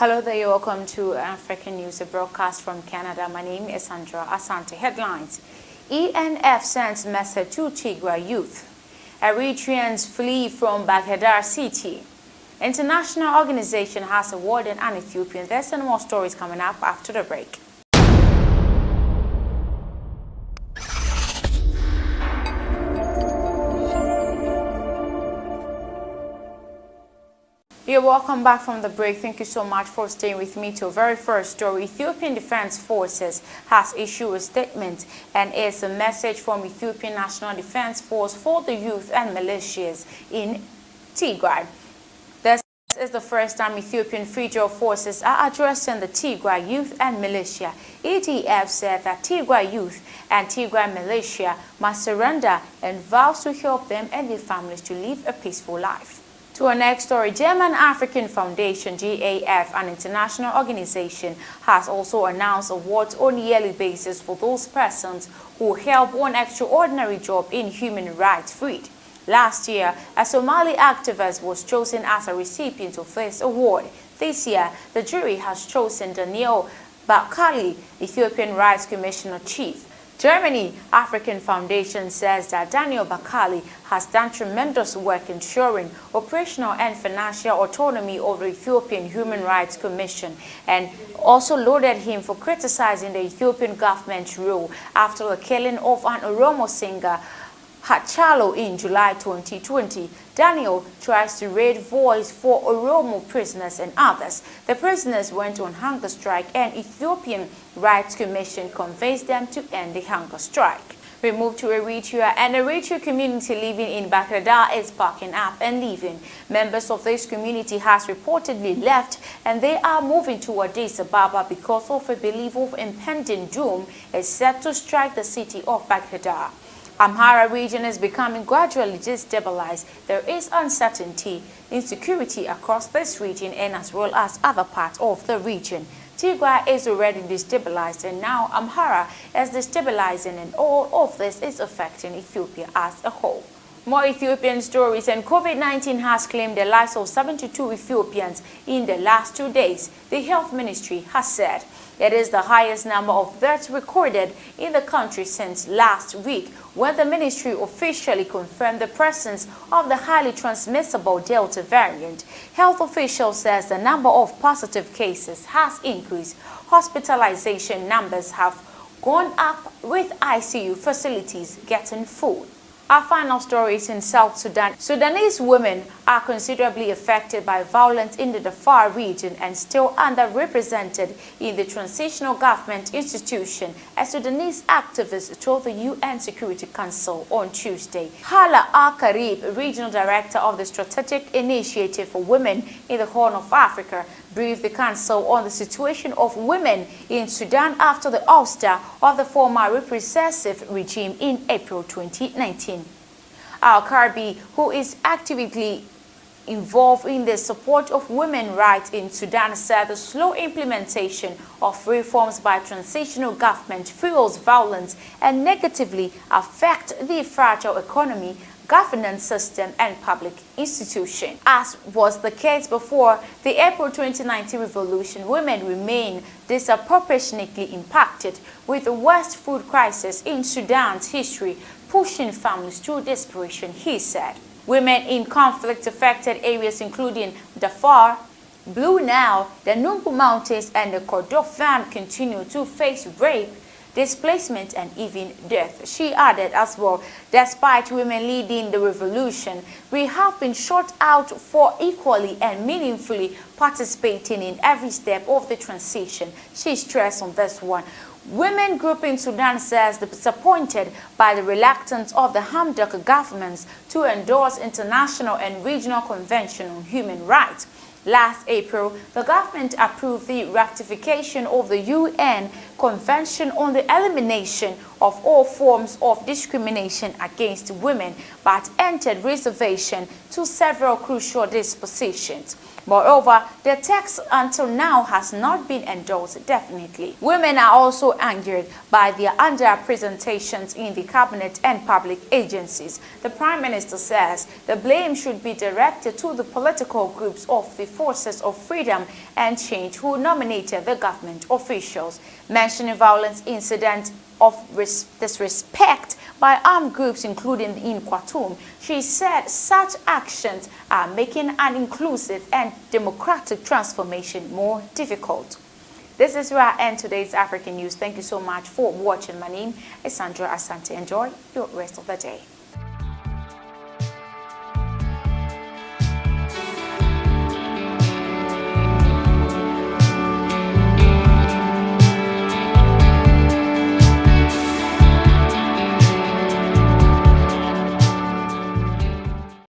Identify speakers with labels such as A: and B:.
A: Hello there, you're welcome to African News, a broadcast from Canada. My name is Sandra Asante. Headlines: ENF sends message to Tigray youth. Eritreans flee from Bahir city. International organization has awarded an Ethiopian. There's some more stories coming up after the break. You're welcome back from the break. Thank you so much for staying with me to a very first story. Ethiopian Defense Forces has issued a statement, and it's a message from Ethiopian National Defense Force for the youth and militias in Tigray. This is the first time Ethiopian Federal Forces are addressing the Tigray youth and militia. EDF said that Tigray youth and Tigray militia must surrender and vows to help them and their families to live a peaceful life. To our next story, German African Foundation, GAF, an international organization, has also announced awards on a yearly basis for those persons who help one extraordinary job in human rights field. Last year, a Somali activist was chosen as a recipient of this award. This year, the jury has chosen Daniel Bakali, Ethiopian Rights Commissioner Chief. Germany African Foundation says that Daniel Bakali has done tremendous work ensuring operational and financial autonomy of the Ethiopian Human Rights Commission, and also lauded him for criticizing the Ethiopian government's rule after the killing of an Oromo singer, Hachalo, in July 2020. Daniel tries to raise voice for Oromo prisoners and others. The prisoners went on hunger strike, and Ethiopian Rights Commission convinced them to end the hunger strike. We move to Eritrea, and Eritrean community living in Bahir is packing up and leaving. Members of this community has reportedly left, and they are moving to Addis Ababa because of a belief of impending doom is set to strike the city of Bahir. Amhara region is becoming gradually destabilized. There is uncertainty, insecurity across this region and as well as other parts of the region. Tigray is already destabilized, and now Amhara is destabilizing, and all of this is affecting Ethiopia as a whole. More Ethiopian stories, and COVID-19 has claimed the lives of 72 Ethiopians in the last 2 days, the health ministry has said. It is the highest number of deaths recorded in the country since last week, when the ministry officially confirmed the presence of the highly transmissible Delta variant. Health officials says the number of positive cases has increased. Hospitalization numbers have gone up, with ICU facilities getting full. Our final story is in South Sudan. Sudanese women are considerably affected by violence in the Darfur region and still underrepresented in the transitional government institution, a Sudanese activist told the UN Security Council on Tuesday. Hala Al-Karib, regional director of the Strategic Initiative for Women in the Horn of Africa, briefed the council on the situation of women in Sudan after the ouster of the former repressive regime in April 2019. Al-Karbi, who is actively involved in the support of women's rights in Sudan, said the slow implementation of reforms by transitional government fuels violence and negatively affect the fragile economy, governance system and public institution. As was the case before the April 2019 revolution, women remain disproportionately impacted, with the worst food crisis in Sudan's history pushing families to desperation, he said. Women in conflict-affected areas including Darfur, Blue Nile, the Numbu Mountains and the Kordofan continue to face rape, displacement and even death. She added as well, despite women leading the revolution, we have been sought out for equally and meaningfully participating in every step of the transition. She stressed on this one. Women group in Sudan says they're disappointed by the reluctance of the Hamdok governments to endorse international and regional convention on human rights. Last April, the government approved the ratification of the UN Convention on the Elimination of All Forms of Discrimination Against Women, but entered reservation to several crucial dispositions. Moreover, the text until now has not been endorsed definitely. Women are also angered by their underrepresentations in the cabinet and public agencies. The Prime Minister says the blame should be directed to the political groups of the Forces of Freedom and Change who nominated the government officials. Mentioning violence incidents of disrespect by armed groups, including in Khartoum, she said such actions are making an inclusive and democratic transformation more difficult. This is where I end today's African News. Thank you so much for watching. My name is Sandra Asante. Enjoy your rest of the day.